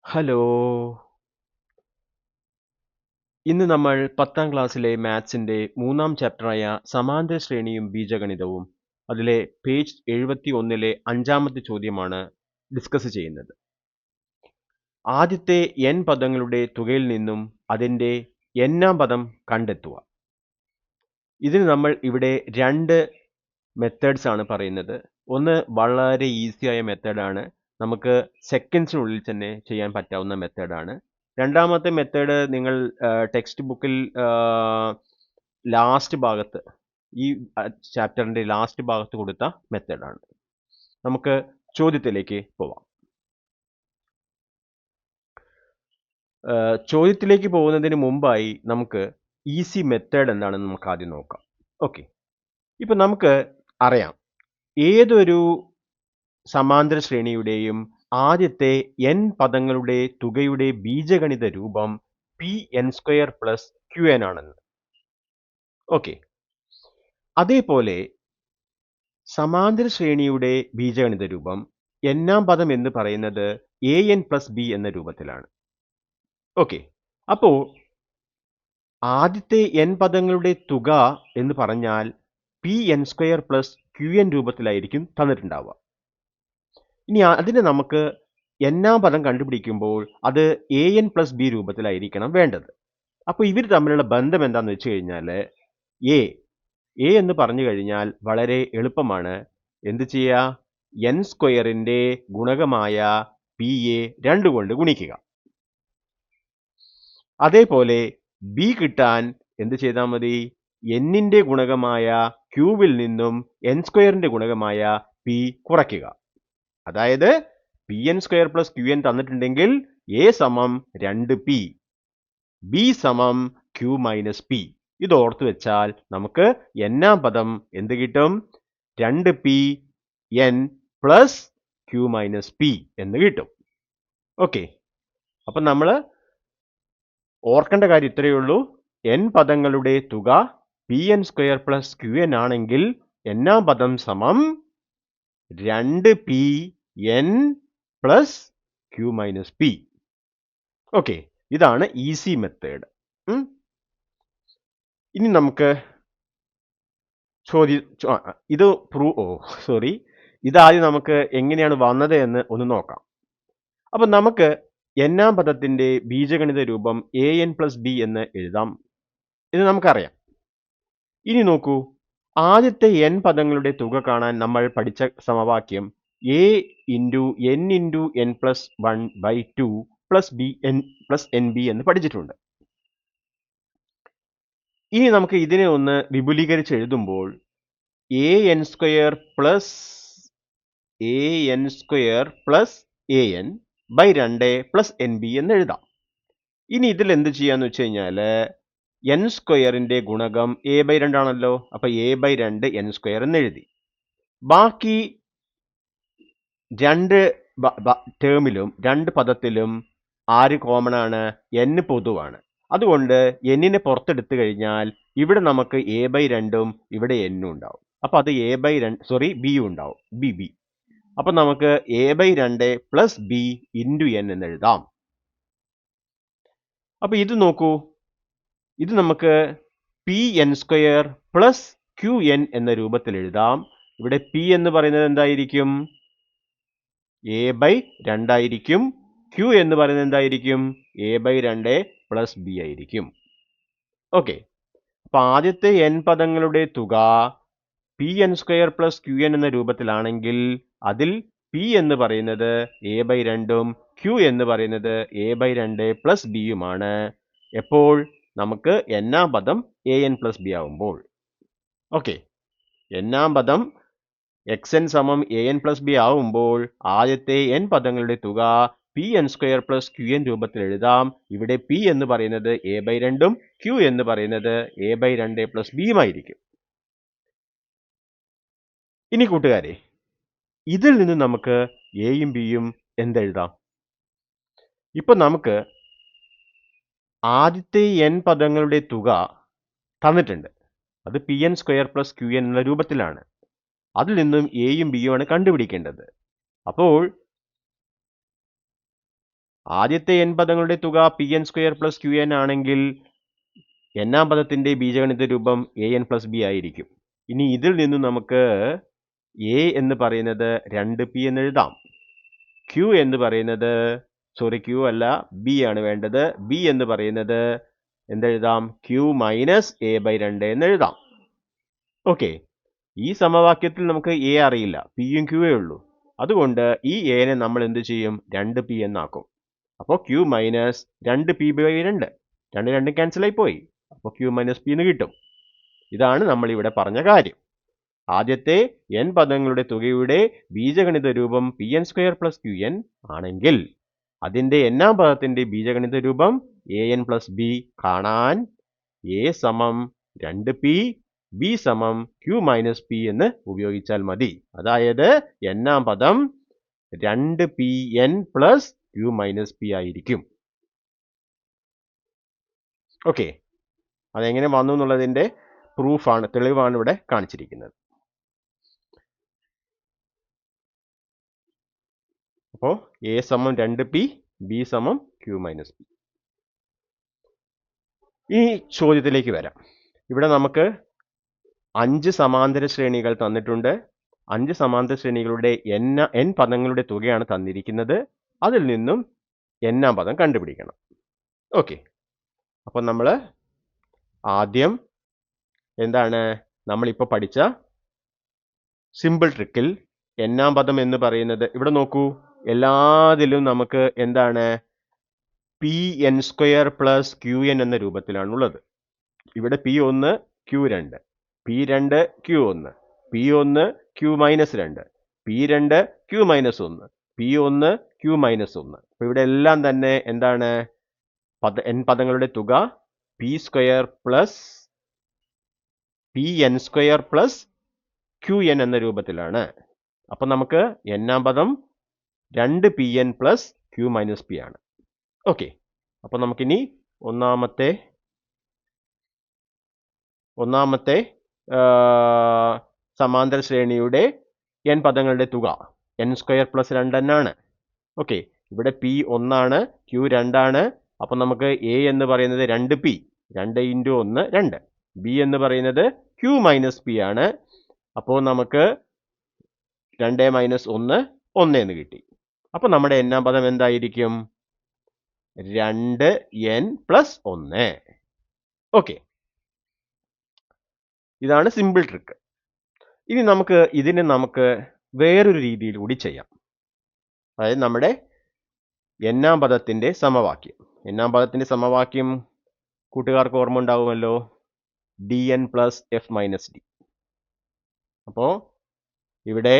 Hello. ഇന്ന് നമ്മൾ 10ാം ക്ലാസ്സിലെ മാത്സിന്റെ 3ാം ചാപ്റ്ററായ സമാന്തര ശ്രേണിയും ബീജഗണിതവും അതിലെ പേജ് 71ലെ 5ാമത്തെ ചോദ്യമാണ് ഡിസ്കസ് ചെയ്യുന്നത്. ആദ്യത്തെ n പദങ്ങളുടെ തുകയിൽ നിന്നും അതിന്റെ n-ാം പദം കണ്ടെത്തുക. ഇതിന് നമ്മൾ ഇവിടെ രണ്ട് മെത്തേഡ്സ് ആണ് പറയുന്നത്. ഒന്ന് വളരെ ഈസിയായ മെത്തേഡാണ്, നമുക്ക് സെക്കൻഡ്സിനുള്ളിൽ തന്നെ ചെയ്യാൻ പറ്റാവുന്ന മെത്തേഡാണ്. രണ്ടാമത്തെ മെത്തേഡ് നിങ്ങൾ ടെക്സ്റ്റ് ബുക്കിൽ ലാസ്റ്റ് ഭാഗത്ത്, ഈ ചാപ്റ്ററിന്റെ ലാസ്റ്റ് ഭാഗത്ത് കൊടുത്ത മെത്തേഡാണ്. നമുക്ക് ചോദ്യത്തിലേക്ക് പോവാം. ചോദ്യത്തിലേക്ക് പോകുന്നതിന് മുമ്പായി നമുക്ക് ഈസി മെത്തേഡ് എന്താണെന്ന് നമുക്ക് ആദ്യം നോക്കാം. ഓക്കെ, ഇപ്പൊ നമുക്ക് അറിയാം, ഏതൊരു സമാന്തര ശ്രേണിയുടെയും ആദ്യത്തെ n പദങ്ങളുടെ തുകയുടെ ബീജഗണിത രൂപം pn² പ്ലസ് qn ആണെന്ന്. ഓക്കെ, അതേപോലെ സമാന്തര ശ്രേണിയുടെ ബീജഗണിത രൂപം n-ാം പദം എന്ന് പറയുന്നത് an പ്ലസ് b എന്ന രൂപത്തിലാണ്. ഓക്കെ, അപ്പോ ആദ്യത്തെ n പദങ്ങളുടെ തുക എന്ന് പറഞ്ഞാൽ pn² പ്ലസ് qn രൂപത്തിലായിരിക്കും തന്നിട്ടുണ്ടാവുക. ഇനി അതിനെ നമുക്ക് n-ാം പദം കണ്ടുപിടിക്കുമ്പോൾ അത് an പ്ലസ് ബി രൂപത്തിലായിരിക്കണം വേണ്ടത്. അപ്പോൾ ഇവർ തമ്മിലുള്ള ബന്ധം എന്താന്ന് വെച്ച് കഴിഞ്ഞാൽ a എന്ന് പറഞ്ഞു കഴിഞ്ഞാൽ വളരെ എളുപ്പമാണ്. എന്ത് ചെയ്യുക? n² ഗുണകമായ pa 2 കൊണ്ട് ഗുണിക്കുക. അതേപോലെ b കിട്ടാൻ എന്ത് ചെയ്താൽ മതി? n-ന്റെ ഗുണകമായ q-വിൽ നിന്നും n² ഗുണകമായ p കുറയ്ക്കുക. അതായത് pn² പ്ലസ് qn തന്നിട്ടുണ്ടെങ്കിൽ a സമം 2p, b സമം q മൈനസ് p. ഇത് ഓർത്ത് വെച്ചാൽ നമുക്ക് n-ാം പദം എന്ത് കിട്ടും? 2pn plus q minus p എന്ന് കിട്ടും. ഓക്കെ, അപ്പം നമ്മൾ ഓർക്കേണ്ട കാര്യം ഇത്രയേ ഉള്ളൂ. n പദങ്ങളുടെ തുക pn² പ്ലസ് qn ആണെങ്കിൽ n-ാം പദം സമം 2pn plus q minus p. Okay, ഇതാണ് ഈസി മെത്തേഡ്. ഇനി നമുക്ക് ഇതാദ്യം നമുക്ക് എങ്ങനെയാണ് വന്നത് എന്ന് ഒന്ന് നോക്കാം. അപ്പൊ നമുക്ക് n-ാം പദത്തിന്റെ ബീജഗണിത രൂപം an പ്ലസ് b എന്ന് എഴുതാം. ഇത് നമുക്കറിയാം. ഇനി നോക്കൂ, ആദ്യത്തെ n പദങ്ങളുടെ തുക കാണാൻ നമ്മൾ പഠിച്ച സമവാക്യം a into n into n plus 1/2 plus b n plus nb എന്ന് പഠിച്ചിട്ടുണ്ട്. ഇനി നമുക്ക് ഇതിനെ ഒന്ന് വിപുലീകരിച്ച് എഴുതുമ്പോൾ an² plus an by 2 plus nb എന്ന് എഴുതാം. ഇനി ഇതിൽ എന്ത് ചെയ്യാന്ന് വെച്ച് കഴിഞ്ഞാൽ n² ഗുണകം a/2 ആണല്ലോ. അപ്പൊ a/2 n² എന്ന് എഴുതി. ബാക്കി രണ്ട് ടേമിലും, രണ്ട് പദത്തിലും ആര് കോമൺ ആണ്? n പൊതുവാണ്. അതുകൊണ്ട് n-നെ പുറത്തെടുത്തു കഴിഞ്ഞാൽ ഇവിടെ നമുക്ക് a/2ഉം ഇവിടെ n ഉണ്ടാവും. അപ്പൊ അത് b ഉണ്ടാവും, b. അപ്പൊ നമുക്ക് a/2 plus b into n എന്ന് എഴുതാം. അപ്പൊ ഇത് നോക്കൂ, ഇത് നമുക്ക് pn² പ്ലസ് qn എന്ന രൂപത്തിൽ എഴുതാം. ഇവിടെ p എന്ന് പറയുന്നത് എന്തായിരിക്കും? a/2 ആയിരിക്കും. q എന്ന് പറയുന്നത് എന്തായിരിക്കും? a/2 പ്ലസ് b ആയിരിക്കും. ഓക്കെ, അപ്പൊ ആദ്യത്തെ n പദങ്ങളുടെ തുക pn² പ്ലസ് qn എന്ന രൂപത്തിലാണെങ്കിൽ അതിൽ p എന്ന് പറയുന്നത് a/2ഉം q എന്ന് പറയുന്നത് a/2 പ്ലസ് ബിയുമാണ്. എപ്പോൾ? നമുക്ക് n-ാം പദം an പ്ലസ് ബി ആവുമ്പോൾ. ഓക്കെ, n-ാം പദം xn സമം an പ്ലസ് ബി ആവുമ്പോൾ ആദ്യത്തെ n പദങ്ങളുടെ തുക pn² പ്ലസ് qn രൂപത്തിൽ എഴുതാം. ഇവിടെ p എന്ന് പറയുന്നത് a/2ഉം q എന്ന് പറയുന്നത് a/2 പ്ലസ് ബിയുമായിരിക്കും. ഇനി കൂട്ടുകാരെ, ഇതിൽ നിന്ന് നമുക്ക് എയും ബിയും എന്തെഴുതാം? ഇപ്പൊ നമുക്ക് ആദ്യത്തെ n പദങ്ങളുടെ തുക തന്നിട്ടുണ്ട്. അത് pn² പ്ലസ് qn എന്ന രൂപത്തിലാണ്. അതിൽ നിന്നും എയും ബിയും ആണ് കണ്ടുപിടിക്കേണ്ടത്. അപ്പോൾ ആദ്യത്തെ n പദങ്ങളുടെ തുക pn² + qn ആണെങ്കിൽ n-ാം പദത്തിന്റെ ബീജഗണിത രൂപം an + b ആയിരിക്കും. ഇനി ഇതിൽ നിന്നും നമുക്ക് a എന്ന് പറയുന്നത് 2p എന്ന് എഴുതാം. q എന്ന് പറയുന്നത് q അല്ല b ആണ് വേണ്ടത്. b എന്ന് പറയുന്നത് എന്തെഴുതാം? q - a/2 എന്ന് എഴുതാം. ഓക്കെ, ഈ സമവാക്യത്തിൽ നമുക്ക് a അറിയില്ല, p യും q ഉള്ളൂ. അതുകൊണ്ട് ഈ a നെ നമ്മൾ എന്ത് ചെയ്യും? 2p എന്നാക്കും. അപ്പോൾ q - 2p/2 രണ്ടും ക്യാൻസൽ ആയി പോയി. അപ്പോൾ q - p എന്ന് കിട്ടും. ഇതാണ് നമ്മൾ ഇവിടെ പറഞ്ഞ കാര്യം. ആദ്യത്തെ n പദങ്ങളുടെ തുകയുടെ ബീജഗണിത രൂപം pn² + qn ആണെങ്കിൽ അതിന്റെ n-ാം പദത്തിന്റെ ബീജഗണിത രൂപം an + b കാണാൻ a = 2p, b = q - p എന്ന് ഉപയോഗിച്ചാൽ മതി. അതായത് n-ാം പദം 2pn + q - p ആയിരിക്കും. ഓക്കെ, അതെങ്ങനെ വന്നു എന്നുള്ളതിന്റെ പ്രൂഫാണ്, തെളിവാണ് ഇവിടെ കാണിച്ചിരിക്കുന്നത്. അപ്പോൾ a = 2p, b = q - p. ഈ ചോദ്യത്തിലേക്ക് വരാം. ഇവിടെ നമുക്ക് 5 സമാന്തര ശ്രേണികൾ തന്നിട്ടുണ്ട്. 5 സമാന്തര ശ്രേണികളുടെ n പദങ്ങളുടെ തുകയാണ് തന്നിരിക്കുന്നത്. അതിൽ നിന്നും n-ാം പദം കണ്ടുപിടിക്കണം. ഓക്കെ, അപ്പോൾ നമ്മൾ ആദ്യം എന്താണ് നമ്മളിപ്പോൾ പഠിച്ച സിമ്പിൾ ട്രിക്കിൽ n-ാം പദം എന്ന് പറയുന്നത്, ഇവിടെ നോക്കൂ, എല്ലാതിലും നമുക്ക് എന്താണ് pn² + qn എന്ന രൂപത്തിലാണുള്ളത്. ഇവിടെ p1 q2, p2 q1, p1 q - 2, p2 q - 1, p1 q - 1. അപ്പോൾ ഇവിടെ എല്ലാം തന്നെ എന്താണ്? n പദങ്ങളുടെ തുക p² + pn² + qn എന്ന രൂപത്തിലാണ്. അപ്പോൾ നമുക്ക് n-ാം പദം 2pn + q - p ആണ്. ഓക്കെ, അപ്പോൾ നമുക്കിനി ഒന്നാമത്തെ സമാന്തര ശ്രേണിയുടെ n പദങ്ങളുടെ തുക n² + 2n ആണ്. ഓക്കെ, ഇവിടെ p 1 ആണ്, q 2 ആണ്. അപ്പോൾ നമുക്ക് a എന്ന് പറയുന്നത് 2p, 2 × 1 2. b എന്ന് പറയുന്നത് q - p ആണ്. അപ്പോൾ നമുക്ക് 2 - 1 1 എന്ന് കിട്ടി. അപ്പോൾ നമ്മുടെ n-ാം പദം എന്തായിരിക്കും? 2n + 1. ഓക്കെ, ഇതാണ് സിമ്പിൾ ട്രിക്ക്. ഇനി ഇതിനെ നമുക്ക് വേറൊരു രീതിയിൽ കൂടി ചെയ്യാം. അതായത് നമ്മുടെ n-ാം പദത്തിന്റെ സമവാക്യം. n-ാം പദത്തിന്റെ സമവാക്യം കൂട്ടുകാർക്ക് ഓർമ്മ ഉണ്ടാവുമല്ലോ, dn + f - d. അപ്പോൾ ഇവിടെ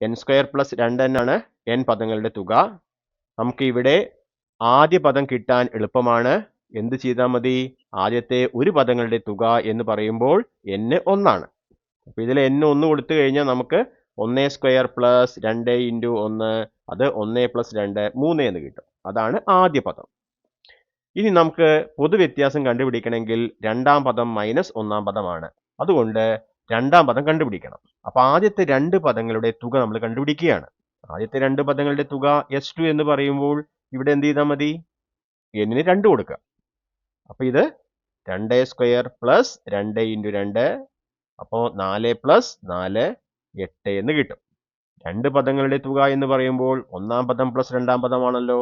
n² + 2n ആണ് n പദങ്ങളുടെ തുക. നമുക്ക് ഇവിടെ ആദ്യ പദം കിട്ടാൻ എളുപ്പമാണ്. എന്ത് ചെയ്താൽ മതി? ആദ്യത്തെ ഒരു പദങ്ങളുടെ തുക എന്ന് പറയുമ്പോൾ n 1 ആണ്. അപ്പോൾ ഇതിൽ n 1 കൊടുത്തു കഴിഞ്ഞാൽ നമുക്ക് 1² + 2 × 1, അത് 1 + 2 3 എന്ന് കിട്ടും. അതാണ് ആദ്യ പദം. ഇനി നമുക്ക് പൊതുവ്യത്യാസം കണ്ടുപിടിക്കണമെങ്കിൽ രണ്ടാം പദം മൈനസ് ഒന്നാം പദമാണ്. അതുകൊണ്ട് രണ്ടാം പദം കണ്ടുപിടിക്കണം. അപ്പോൾ ആദ്യത്തെ രണ്ട് പദങ്ങളുടെ തുക നമ്മൾ കണ്ടുപിടിക്കുകയാണ്. ആദ്യത്തെ രണ്ട് പദങ്ങളുടെ തുക S2 എന്ന് പറയുമ്പോൾ ഇവിടെ എന്ത് ചെയ്താൽ മതി? n-ന് 2 കൊടുക്കുക. അപ്പോൾ ഇത് 2² + 2 × 2, അപ്പോൾ 4 + 4 8 എന്ന് കിട്ടും. രണ്ട് പദങ്ങളുടെ തുക എന്ന് പറയുമ്പോൾ ഒന്നാം പദം പ്ലസ് രണ്ടാം പദമാണല്ലോ.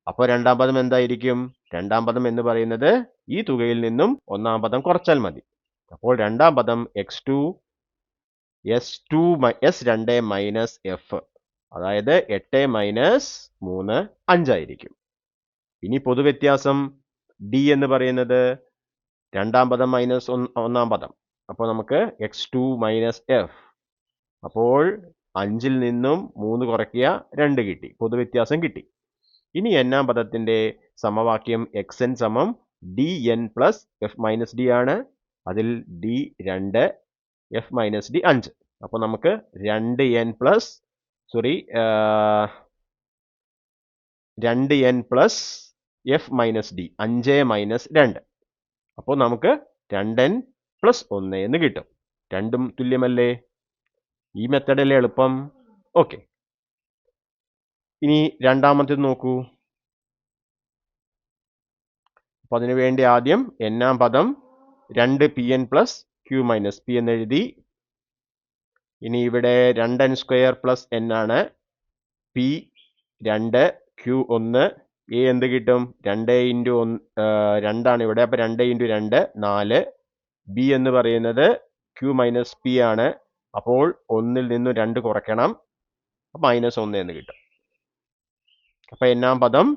അപ്പോൾ രണ്ടാം പദം എന്തായിരിക്കും? രണ്ടാം പദം എന്ന് പറയുന്നത് ഈ തുകയിൽ നിന്നും ഒന്നാം പദം കുറച്ചാൽ മതി. അപ്പോൾ രണ്ടാം പദം x2 S2 S2 minus f, അതായത് 8 - 3 5 ആയിരിക്കും. ഇനി പൊതുവ്യത്യാസം d എന്ന് പറയുന്നത് രണ്ടാം പദം മൈനസ് ഒന്നാം പദം. അപ്പോൾ നമുക്ക് x2 - f, അപ്പോൾ 5-ൽ നിന്നും 3 കുറയ്ക്കുക 2 കിട്ടി, പൊതുവ്യത്യാസം കിട്ടി. ഇനി n-ാം പദത്തിന്റെ സമവാക്യം xn = dn + f - d ആണ്. അതിൽ d 2, f - d 5. അപ്പോൾ നമുക്ക് 2n + f - d 5 - 2. അപ്പോൾ നമുക്ക് 2n + 1 എന്ന് കിട്ടും. രണ്ടും തുല്യമല്ലേ? ഈ മെത്തേഡല്ലേ എളുപ്പം. ഓക്കെ, ഇനി രണ്ടാമത്തേത് നോക്കൂ. അപ്പോൾ അതിനു വേണ്ടി ആദ്യം n-ആം പദം 2pn plus q minus p എന്ന് എഴുതി. ഇനി ഇവിടെ 2n² പ്ലസ് n ആണ്. p 2, q 1, a എന്ത് കിട്ടും? 2 ഇൻറ്റു 2 ആണ് ഇവിടെ. അപ്പോൾ 2 ഇൻറ്റു 2 4. b എന്ന് പറയുന്നത് q മൈനസ് p ആണ്. അപ്പോൾ 1-ൽ നിന്നും 2 കുറയ്ക്കണം. -1 എന്ന് കിട്ടും. അപ്പോൾ n-ആം പദം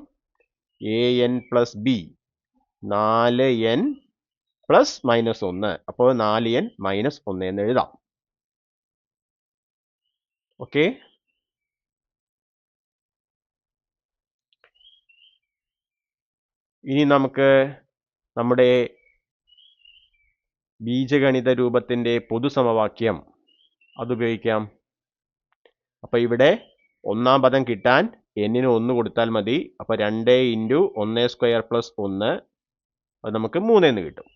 an plus b 4n plus -1. അപ്പോൾ 4n -1 എന്ന് എഴുതാം. ഓക്കെ. ഇനി നമുക്ക് നമ്മുടെ ബീജഗണിത രൂപത്തിൻ്റെ പൊതുസമവാക്യം അതുപയോഗിക്കാം. അപ്പോൾ ഇവിടെ 1-ആം പദം കിട്ടാൻ n-ന് 1 കൊടുത്താൽ മതി. അപ്പോൾ 2 ഇൻറ്റു 1² പ്ലസ് 1, അത് നമുക്ക് 3 എന്ന് കിട്ടും.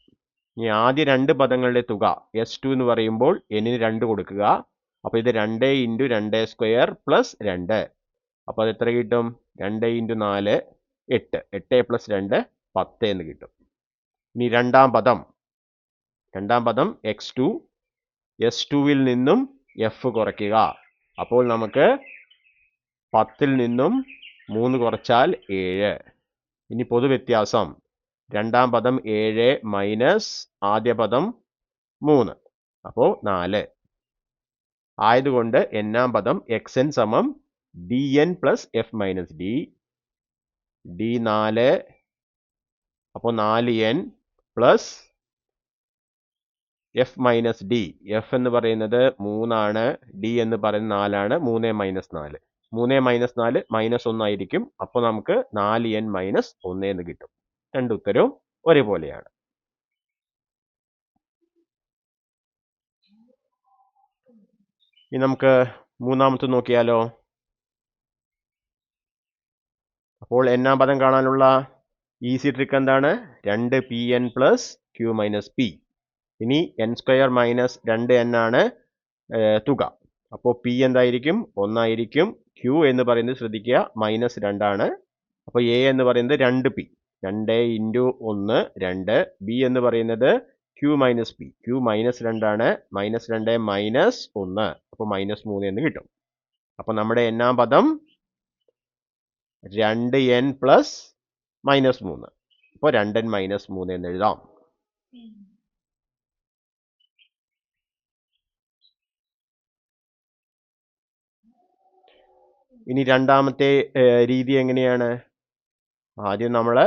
ഇനി ആദ്യ രണ്ട് പദങ്ങളുടെ തുക s2 എന്ന് പറയുമ്പോൾ n-ന് 2 കൊടുക്കുക. അപ്പോൾ ഇത് 2 ഇൻറ്റു 2² പ്ലസ് 2. അപ്പോൾ അത് എത്ര കിട്ടും? 2 ഇൻറ്റു 4 8. 8 പ്ലസ് 2 10 എന്ന് കിട്ടും. ഇനി രണ്ടാം പദം x2. s2-വിൽ നിന്നും f കുറയ്ക്കുക. അപ്പോൾ നമുക്ക് 10-ൽ നിന്നും 3 കുറച്ചാൽ 7. ഇനി പൊതുവ്യത്യാസം. രണ്ടാം പദം 7 മൈനസ് ആദ്യ പദം 3, അപ്പോൾ 4. ആയതുകൊണ്ട് n-ആം പദം xn സമം dn plus f minus d. d4, അപ്പോൾ 4n plus f minus d. f എന്ന് പറയുന്നത് 3 ആണ്. d എന്ന് പറയുന്നത് 4 ആണ്. 3 മൈനസ് 4. 3 മൈനസ് 4 -1 ആയിരിക്കും. അപ്പോൾ നമുക്ക് 4n മൈനസ് 1 എന്ന് കിട്ടും. രണ്ട് ഉത്തരവും ഒരേപോലെയാണ്. ഇനി നമുക്ക് മൂന്നാമത്തെ നോക്കിയാലോ. അപ്പോൾ n-ആം പദം കാണാനുള്ള ഈസി ട്രിക്ക് എന്താണ്? 2pn plus q minus p. ഇനി n² മൈനസ് 2n ആണ് തുക. അപ്പോൾ p എന്തായിരിക്കും? 1 ആയിരിക്കും. q എന്ന് പറയുന്നത് ശ്രദ്ധിക്കുക -2 ആണ്. അപ്പോൾ a എന്ന് പറയുന്നത് 2p. 2 ഇൻറ്റു 1 2. b എന്ന് പറയുന്നത് q മൈനസ് p. q -2 ആണ്. -2 മൈനസ് 1, അപ്പോൾ -3 എന്ന് കിട്ടും. അപ്പോൾ നമ്മുടെ n-ആം പദം 2n പ്ലസ് -3. അപ്പോൾ 2n -3 എന്ന് എഴുതാം. ഇനി രണ്ടാമത്തെ രീതി എങ്ങനെയാണ്? ആദ്യം നമ്മൾ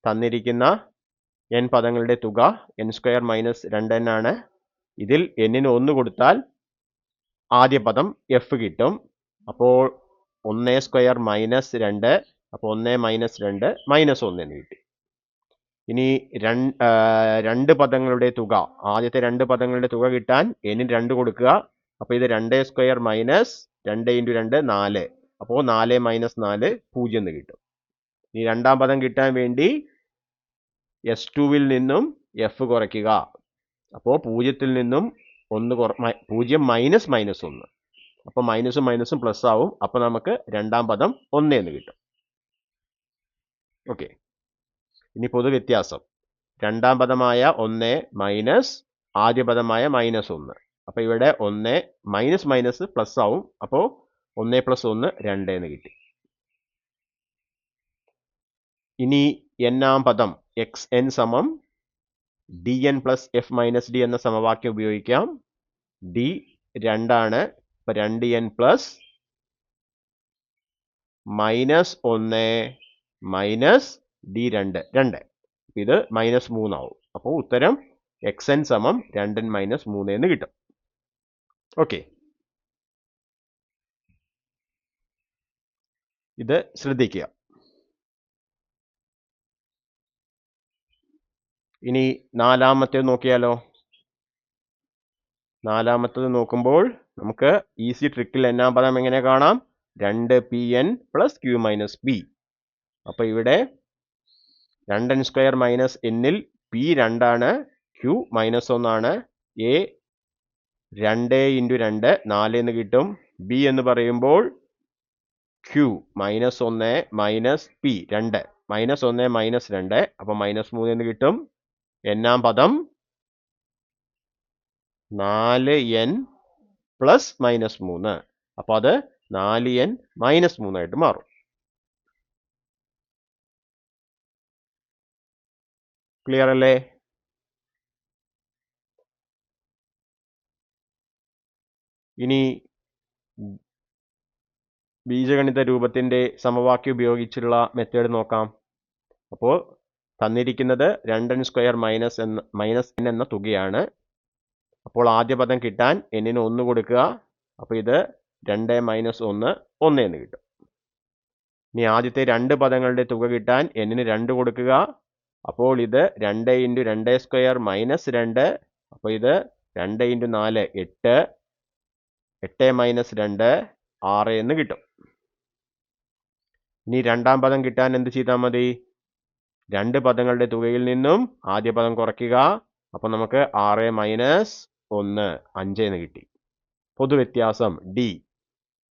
തന്നിരിക്കുന്ന n പദങ്ങളുടെ തുക n² മൈനസ് 2n ആണ്. ഇതിൽ n-ന് 1 കൊടുത്താൽ ആദ്യ പദം f കിട്ടും. അപ്പോൾ 1² മൈനസ് 2, അപ്പോൾ 1 മൈനസ് 2 -1 എന്ന് കിട്ടി. ഇനി രണ്ട് പദങ്ങളുടെ തുക, ആദ്യത്തെ രണ്ട് പദങ്ങളുടെ തുക കിട്ടാൻ n-ന് 2 കൊടുക്കുക. അപ്പോൾ ഇത് 2² മൈനസ് 2 ഇൻറ്റു 2 4. അപ്പോൾ 4 മൈനസ് 4 0 എന്ന് കിട്ടും. ഇനി രണ്ടാം പദം കിട്ടാൻ വേണ്ടി s2-വിൽ നിന്നും f കുറയ്ക്കുക. അപ്പോൾ 0-ൽ നിന്നും 0 മൈനസ് -1. അപ്പോൾ മൈനസും മൈനസും പ്ലസ് ആവും. അപ്പോൾ നമുക്ക് രണ്ടാം പദം 1 എന്ന് കിട്ടും. ഓക്കെ. ഇനി പൊതുവ്യത്യാസം. രണ്ടാം പദമായ 1 മൈനസ് ആദ്യ പദമായ -1. അപ്പോൾ ഇവിടെ 1 മൈനസ് മൈനസ് പ്ലസ് ആവും. അപ്പോൾ 1 പ്ലസ് 1 2 എന്ന് കിട്ടി. ഇനി n-ആം പദം xn സമം dn plus f minus d എന്ന സമവാക്യം ഉപയോഗിക്കാം. d 2 ആണ്. അപ്പോൾ 2n പ്ലസ് -1 മൈനസ് d2 2. ഇത് -3 ആവും. അപ്പോൾ ഉത്തരം xn സമം 2n മൈനസ് 3 എന്ന് കിട്ടും. ഓക്കെ. ഇത് ശ്രദ്ധിക്കുക. ഇനി നാലാമത്തേത് നോക്കിയാലോ. നാലാമത്തേത് നോക്കുമ്പോൾ നമുക്ക് ഈസി ട്രിക്കിൽ n-ആം പദം എങ്ങനെ കാണാം? 2pn plus q minus p. അപ്പോൾ ഇവിടെ 2n² മൈനസ് n-ൽ p 2 ആണ്. q -1 ആണ്. a 2 ഇൻറ്റു 2 4 എന്ന് കിട്ടും. b എന്ന് പറയുമ്പോൾ ക്യൂ -1 മൈനസ് പി 2 -1 -2 അപ്പം -3 എന്ന് കിട്ടും. എന്നാം പദം 4n പ്ലസ് -3 അപ്പൊ അത് 4n -3 ആയിട്ട് മാറും. ക്ലിയർ അല്ലേ? ഇനി ബീജഗണിത രൂപത്തിന്റെ സമവാക്യം ഉപയോഗിച്ചുള്ള മെത്തേഡ് നോക്കാം. അപ്പോൾ തന്നിരിക്കുന്നത് 2n² -n എന്ന തുകയാണ്. അപ്പോൾ ആദ്യ പദം കിട്ടാൻ n-ന് 1 കൊടുക്കുക. അപ്പോൾ ഇത് 2 - 1 1 എന്ന് കിട്ടും. ഇനി ആദ്യത്തെ രണ്ട് പദങ്ങളുടെ തുക കിട്ടാൻ n-ന് 2 കൊടുക്കുക. അപ്പോൾ ഇത് 2 × 2² -2 അപ്പോൾ ഇത് 2 × 4 8 8 - 2 6 എന്ന് കിട്ടും. ഇനി രണ്ടാം പദം കിട്ടാൻ എന്ത് ചെയ്താൽ മതി? രണ്ട് പദങ്ങളുടെ തുകയിൽ നിന്നും ആദ്യ പദം കുറയ്ക്കുക. അപ്പോൾ നമുക്ക് 6 - 1 5 എന്ന് കിട്ടി. പൊതുവ്യത്യാസം ഡി.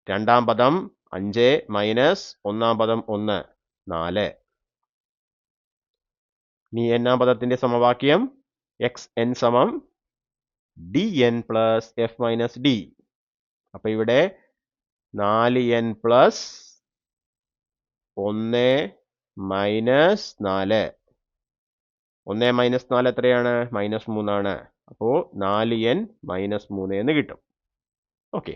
രണ്ടാം പദം 5 മൈനസ് ഒന്നാം പദം 1 4. ഇനി എന്നാം പദത്തിന്റെ സമവാക്യം xn സമം dn plus f minus d. അപ്പൊ ഇവിടെ 4n പ്ലസ് 1 മൈനസ് 4. 1 മൈനസ് 4 എത്രയാണ്? -3 ആണ്. അപ്പോൾ 4n -3 എന്ന് കിട്ടും. ഓക്കെ.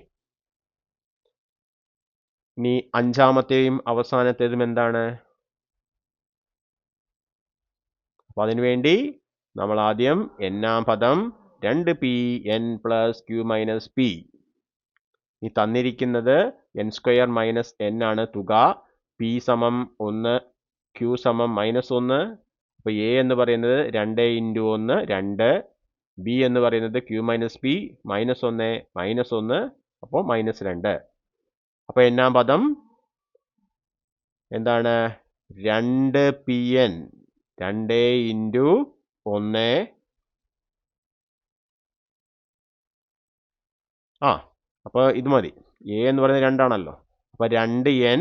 ഇനി അഞ്ചാമത്തെയും അവസാനത്തേതും എന്താണ്? അപ്പൊ അതിനുവേണ്ടി നമ്മൾ ആദ്യം എന്നാം പദം 2pn plus q minus p. ഈ തന്നിരിക്കുന്നത് n² - n ആണ് തുക. p സമം 1 q സമം -1. അപ്പോൾ a എന്ന് പറയുന്നത് 2 × 1 2. b എന്ന് പറയുന്നത് q മൈനസ് p -1 -1 അപ്പോൾ -2. അപ്പോൾ എന്നാം പദം എന്താണ്? 2pn 2 × 1 അപ്പോൾ ഇത് മതി. a എന്ന് പറയുന്നത് 2 ആണല്ലോ. അപ്പോൾ 2n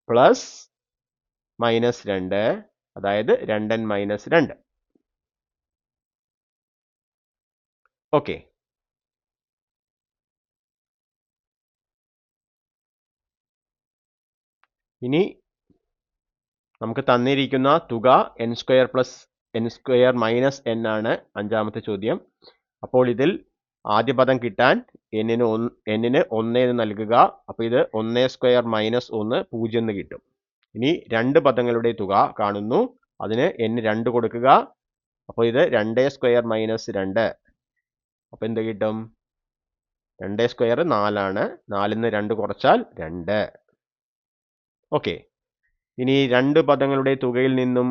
പ്ലസ് -2 അതായത് 2n - 2. ഓക്കെ. ഇനി നമുക്ക് തന്നിരിക്കുന്ന തുക n² പ്ലസ് n² - n ആണ് അഞ്ചാമത്തെ ചോദ്യം. അപ്പോൾ ഇതിൽ ആദ്യ പദം കിട്ടാൻ n-ന് 1 എന്ന് നൽകുക. അപ്പോൾ ഇത് 1² - 1 0 എന്ന് കിട്ടും. ഇനി രണ്ട് പദങ്ങളുടെ തുക കാണുന്നു. അതിന് n 2 കൊടുക്കുക. അപ്പോൾ ഇത് 2² - 2 അപ്പോൾ എന്ത് കിട്ടും? 2² 4 ആണ്. 4-ന്ന് 2 കുറച്ചാൽ 2. ഓക്കെ. ഇനി രണ്ട് പദങ്ങളുടെ തുകയിൽ നിന്നും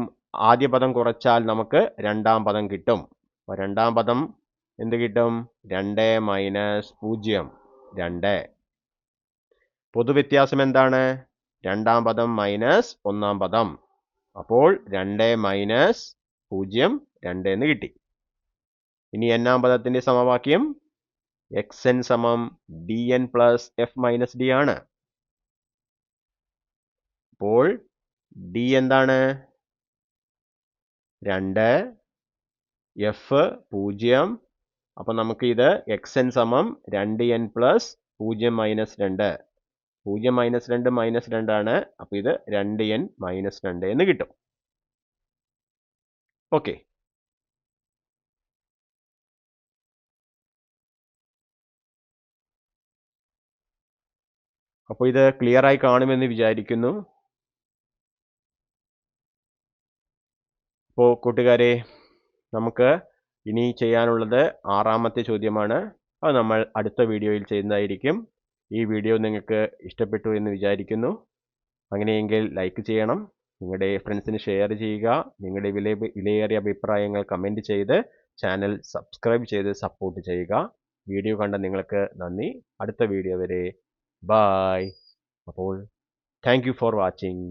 ആദ്യ പദം കുറച്ചാൽ നമുക്ക് രണ്ടാം പദം കിട്ടും. അപ്പോൾ രണ്ടാം പദം എന്ത് കിട്ടും? 2 - 0 2. പൊതുവ്യത്യാസം എന്താണ്? രണ്ടാം പദം മൈനസ് ഒന്നാം പദം. അപ്പോൾ 2 - 0 2 എന്ന് കിട്ടി. ഇനി എന്നാം പദത്തിന്റെ സമവാക്യം xn സമം dn plus f minus d ആണ്. അപ്പോൾ d എന്താണ്? 2 f 0. അപ്പോൾ നമുക്ക് ഇത് xn സമം 2n plus 0 minus 2. 0 minus 2 minus 2 ആണ്. അപ്പോൾ ഇത് 2n മൈനസ് 2 എന്ന് കിട്ടും. ഓക്കെ. അപ്പോൾ ഇത് ക്ലിയർ ആയി കാണുമെന്ന് വിചാരിക്കുന്നു. അപ്പോൾ കൂട്ടുകാരെ, നമുക്ക് ഇനി ചെയ്യാനുള്ളത് ആറാമത്തെ ചോദ്യമാണ്. അത് നമ്മൾ അടുത്ത വീഡിയോയിൽ ചെയ്യുന്നതായിരിക്കും. ഈ വീഡിയോ നിങ്ങൾക്ക് ഇഷ്ടപ്പെട്ടു എന്ന് വിചാരിക്കുന്നു. അങ്ങനെയെങ്കിൽ ലൈക്ക് ചെയ്യണം, നിങ്ങളുടെ ഫ്രണ്ട്സിന് ഷെയർ ചെയ്യുക, നിങ്ങളുടെ വിലയേറിയ അഭിപ്രായങ്ങൾ കമൻറ്റ് ചെയ്ത് ചാനൽ സബ്സ്ക്രൈബ് ചെയ്ത് സപ്പോർട്ട് ചെയ്യുക. വീഡിയോ കണ്ട നിങ്ങൾക്ക് നന്ദി. അടുത്ത വീഡിയോ വരെ ബായ്. അപ്പോൾ താങ്ക് യു ഫോർ വാച്ചിങ്.